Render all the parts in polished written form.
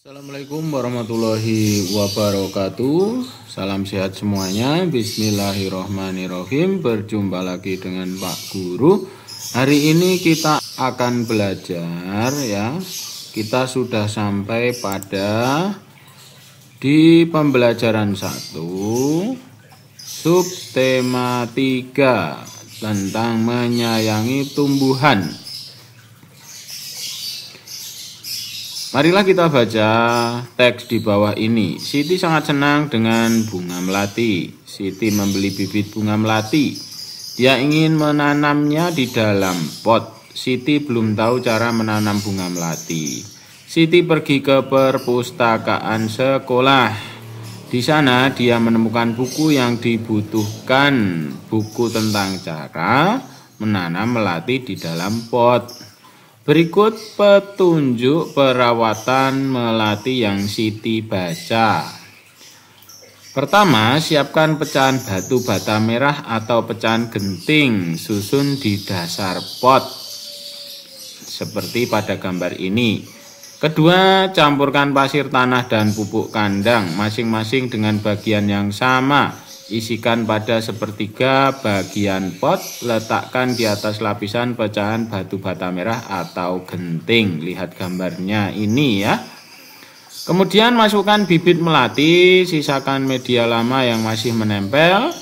Assalamualaikum warahmatullahi wabarakatuh. Salam sehat semuanya. Bismillahirrohmanirrohim. Berjumpa lagi dengan Pak Guru. Hari ini kita akan belajar ya. Kita sudah sampai pada di pembelajaran 1 subtema 3 tentang menyayangi tumbuhan. Marilah kita baca teks di bawah ini. Siti sangat senang dengan bunga melati. Siti membeli bibit bunga melati. Dia ingin menanamnya di dalam pot. Siti belum tahu cara menanam bunga melati. Siti pergi ke perpustakaan sekolah. Di sana dia menemukan buku yang dibutuhkan. Buku tentang cara menanam melati di dalam pot. Berikut petunjuk perawatan melati yang Siti baca. Pertama, siapkan pecahan batu bata merah atau pecahan genting, susun di dasar pot seperti pada gambar ini. Kedua, campurkan pasir tanah dan pupuk kandang masing-masing dengan bagian yang sama. Isikan pada sepertiga bagian pot, letakkan di atas lapisan pecahan batu bata merah atau genting. Lihat gambarnya ini ya. Kemudian masukkan bibit melati, sisakan media lama yang masih menempel.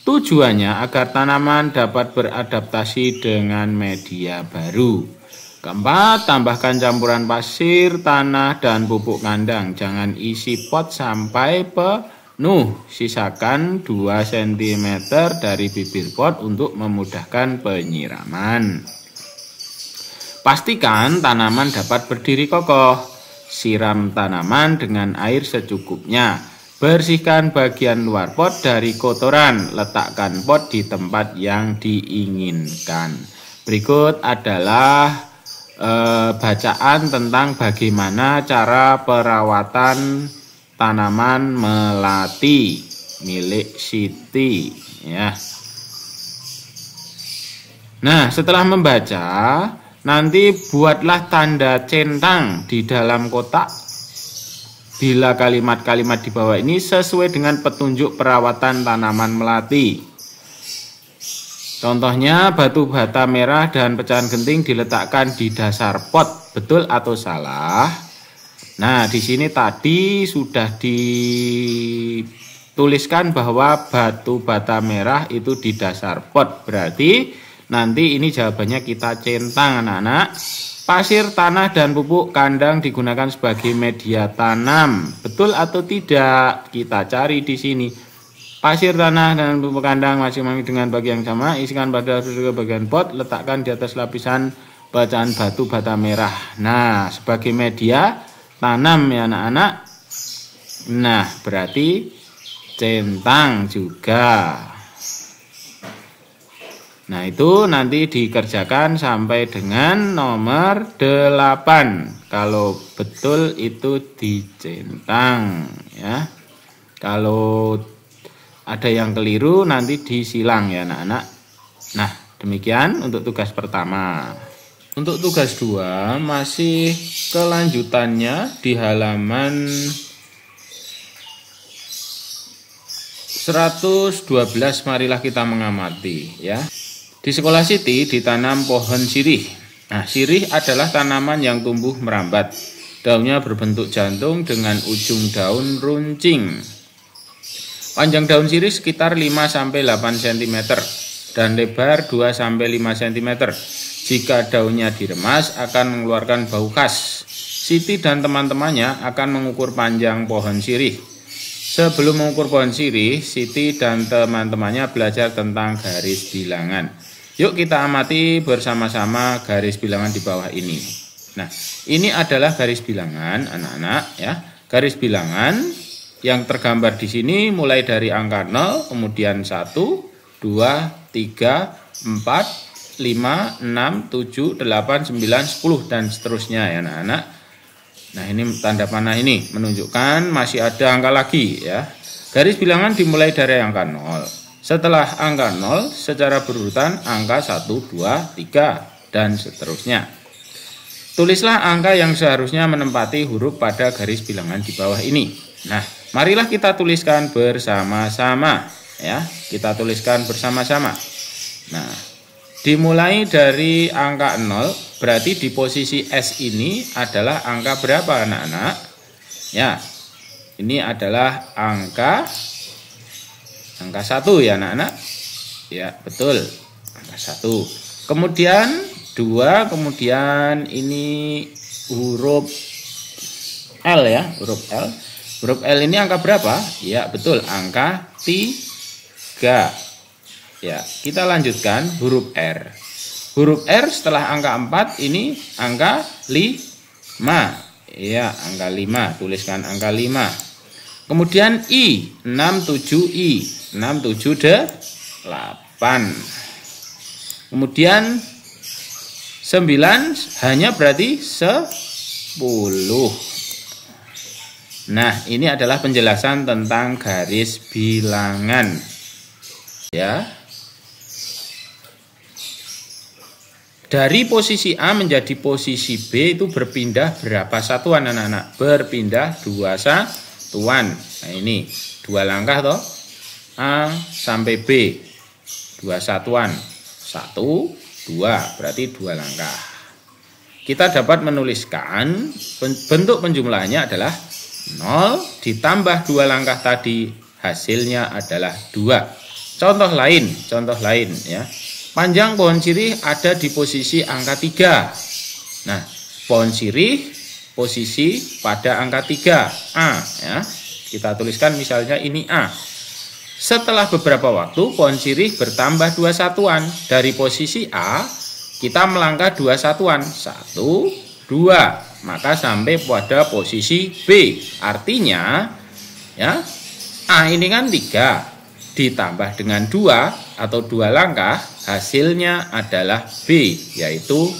Tujuannya agar tanaman dapat beradaptasi dengan media baru. Keempat, tambahkan campuran pasir, tanah, dan pupuk kandang. Jangan isi pot sampai penuh. Sisakan 2 cm dari bibir pot untuk memudahkan penyiraman. Pastikan tanaman dapat berdiri kokoh. Siram tanaman dengan air secukupnya. Bersihkan bagian luar pot dari kotoran. Letakkan pot di tempat yang diinginkan. Berikut adalah bacaan tentang bagaimana cara perawatan tanaman melati milik Siti ya. Nah, setelah membaca, nanti buatlah tanda centang di dalam kotak bila kalimat-kalimat di bawah ini sesuai dengan petunjuk perawatan tanaman melati. Contohnya, batu bata merah dan pecahan genting diletakkan di dasar pot. Betul atau salah? Nah, di sini tadi sudah dituliskan bahwa batu bata merah itu di dasar pot. Berarti nanti ini jawabannya kita centang, anak-anak. Pasir, tanah, dan pupuk kandang digunakan sebagai media tanam. Betul atau tidak? Kita cari di sini. Pasir, tanah, dan pupuk kandang masing-masing dengan bagian yang sama. Isikan pada bagian pot, letakkan di atas lapisan pecahan batu bata merah. Nah, sebagai media tanam ya anak-anak. Nah, berarti centang juga. Nah, itu nanti dikerjakan sampai dengan nomor 8. Kalau betul itu dicentang ya. Kalau ada yang keliru nanti disilang ya anak-anak. Nah, demikian untuk tugas pertama. Untuk tugas 2 masih kelanjutannya di halaman 112. Marilah kita mengamati ya. Di sekolah Siti ditanam pohon sirih. Nah, sirih adalah tanaman yang tumbuh merambat. Daunnya berbentuk jantung dengan ujung daun runcing. Panjang daun sirih sekitar 5-8 cm dan lebar 2-5 cm. Jika daunnya diremas akan mengeluarkan bau khas. Siti dan teman-temannya akan mengukur panjang pohon sirih. Sebelum mengukur pohon sirih, Siti dan teman-temannya belajar tentang garis bilangan. Yuk kita amati bersama-sama garis bilangan di bawah ini. Nah, ini adalah garis bilangan anak-anak ya. Garis bilangan yang tergambar di sini mulai dari angka 0, kemudian 1, 2, 3, 4, 5, 6, 7, 8, 9, 10 dan seterusnya ya anak-anak. Nah, ini tanda panah ini menunjukkan masih ada angka lagi ya. Garis bilangan dimulai dari angka 0. Setelah angka 0 secara berurutan angka 1, 2, 3 dan seterusnya. tulislah angka yang seharusnya menempati huruf pada garis bilangan di bawah ini. Nah, marilah kita tuliskan bersama-sama ya. Kita tuliskan bersama-sama. Nah, dimulai dari angka 0, berarti di posisi S ini adalah angka berapa anak-anak? Ya, ini adalah angka 1 ya anak-anak. Ya, betul. Angka 1. Kemudian 2, kemudian ini huruf L ya, huruf L. Huruf L ini angka berapa? Ya, betul, angka 3. Ya, kita lanjutkan huruf R. Huruf R setelah angka 4 ini angka 5. Ya, angka 5. Tuliskan angka 5. Kemudian I, 67I. 678. Kemudian 9 hanya berarti 10. Nah, ini adalah penjelasan tentang garis bilangan. Ya. Dari posisi A menjadi posisi B itu berpindah berapa satuan anak-anak? Berpindah 2 satuan. Nah, ini 2 langkah toh. A sampai B 2 satuan. 1, 2 berarti 2 langkah. Kita dapat menuliskan bentuk penjumlahannya adalah 0 ditambah 2 langkah tadi, hasilnya adalah 2. Contoh lain ya. Panjang pohon sirih ada di posisi angka 3. Nah, pohon sirih posisi pada angka 3 A ya. Kita tuliskan misalnya ini A. Setelah beberapa waktu pohon sirih bertambah 2 satuan. Dari posisi A kita melangkah 2 satuan. 1, 2. Maka sampai pada posisi B. Artinya ya, A ini kan 3 ditambah dengan 2 atau 2 langkah, hasilnya adalah B, yaitu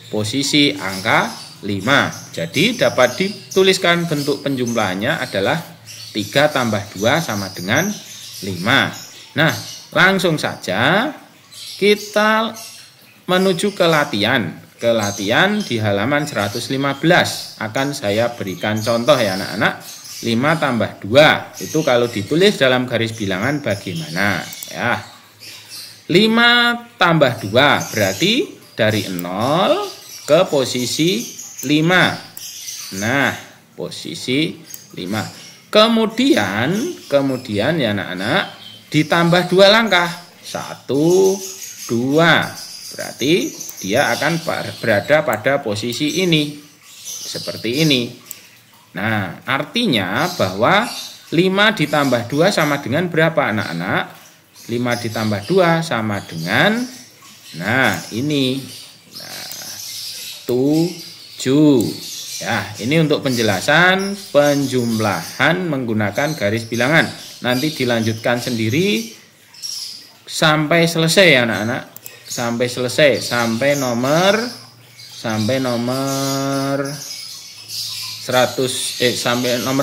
posisi angka 5. Jadi dapat dituliskan bentuk penjumlahannya adalah 3 tambah 2 sama dengan 5. Nah, langsung saja kita menuju ke latihan. Ke latihan di halaman 115. Akan saya berikan contoh ya anak-anak. 5 tambah 2. Itu kalau ditulis dalam garis bilangan bagaimana? Ya. 5 tambah 2 berarti dari 0 ke posisi 5. Nah, posisi 5. Kemudian ya anak-anak ditambah 2 langkah. 1, 2. Berarti dia akan berada pada posisi ini. Seperti ini. Nah, artinya bahwa 5 ditambah 2 sama dengan berapa anak-anak? 5 ditambah 2 sama dengan, nah ini, nah, 7. Ya, ini untuk penjelasan penjumlahan menggunakan garis bilangan. Nanti dilanjutkan sendiri sampai selesai ya anak-anak. Sampai selesai, sampai nomor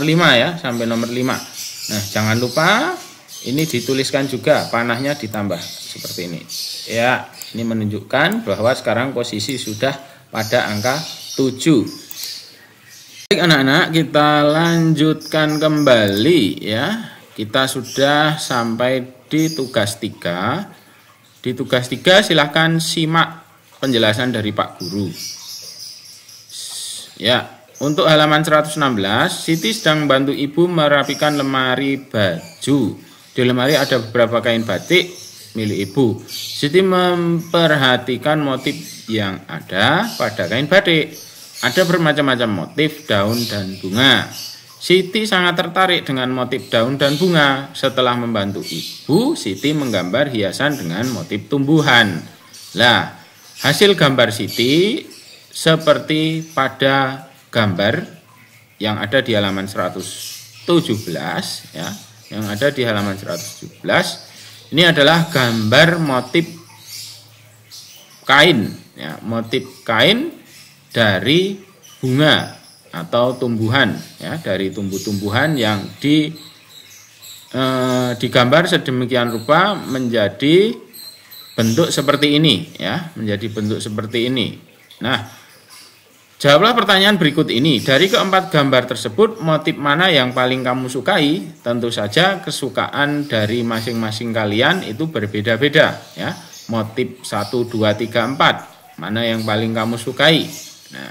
5 ya, sampai nomor 5. Nah, jangan lupa ini dituliskan juga, panahnya ditambah seperti ini. Ya, ini menunjukkan bahwa sekarang posisi sudah pada angka 7. Baik anak-anak, kita lanjutkan kembali ya. Kita sudah sampai di tugas 3. Di tugas 3 silahkan simak penjelasan dari Pak Guru. Ya, untuk halaman 116, Siti sedang membantu ibu merapikan lemari baju. Di lemari ada beberapa kain batik milik ibu. Siti memperhatikan motif yang ada pada kain batik. Ada bermacam-macam motif daun dan bunga. Siti sangat tertarik dengan motif daun dan bunga. Setelah membantu ibu, Siti menggambar hiasan dengan motif tumbuhan. Lah, hasil gambar Siti seperti pada gambar yang ada di halaman 117 ya. Yang ada di halaman 117 ini adalah gambar motif kain ya, motif kain dari bunga atau tumbuhan ya, dari tumbuh-tumbuhan yang digambar sedemikian rupa menjadi bentuk seperti ini ya, menjadi bentuk seperti ini. Nah, Jawablah pertanyaan berikut ini. Dari keempat gambar tersebut, motif mana yang paling kamu sukai? Tentu saja kesukaan dari masing-masing kalian itu berbeda-beda, ya. Motif 1, 2, 3, 4. Mana yang paling kamu sukai? Nah,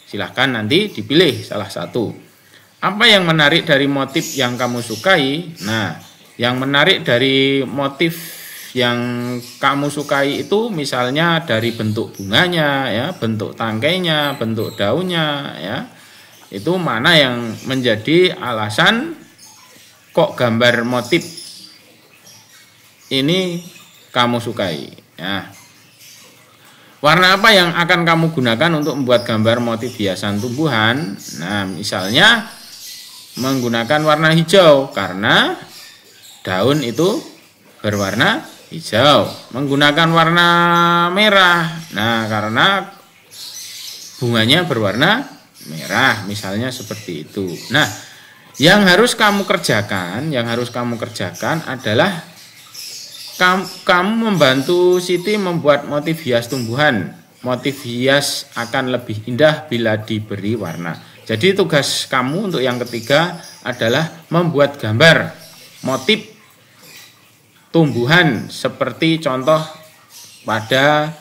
silahkan nanti dipilih salah satu. Apa yang menarik dari motif yang kamu sukai? Nah, yang menarik dari motif yang kamu sukai itu misalnya dari bentuk bunganya, ya, bentuk tangkainya, bentuk daunnya, ya. Itu mana yang menjadi alasan kok gambar motif ini kamu sukai, ya. Warna apa yang akan kamu gunakan untuk membuat gambar motif hiasan tumbuhan? Nah, misalnya menggunakan warna hijau karena daun itu berwarna hijau. Menggunakan warna merah, nah karena bunganya berwarna merah, misalnya seperti itu. Nah, yang harus kamu kerjakan adalah kamu membantu Siti membuat motif hias tumbuhan. Motif hias akan lebih indah bila diberi warna. Jadi tugas kamu untuk yang ketiga adalah membuat gambar motif tumbuhan seperti contoh pada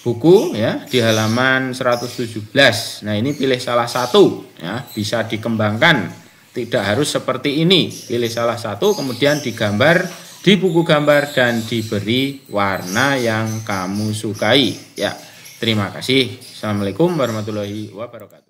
buku, ya, di halaman 117. Nah, ini pilih salah satu, ya, bisa dikembangkan. Tidak harus seperti ini. Pilih salah satu kemudian digambar di buku gambar dan diberi warna yang kamu sukai, ya. Terima kasih. Assalamualaikum warahmatullahi wabarakatuh.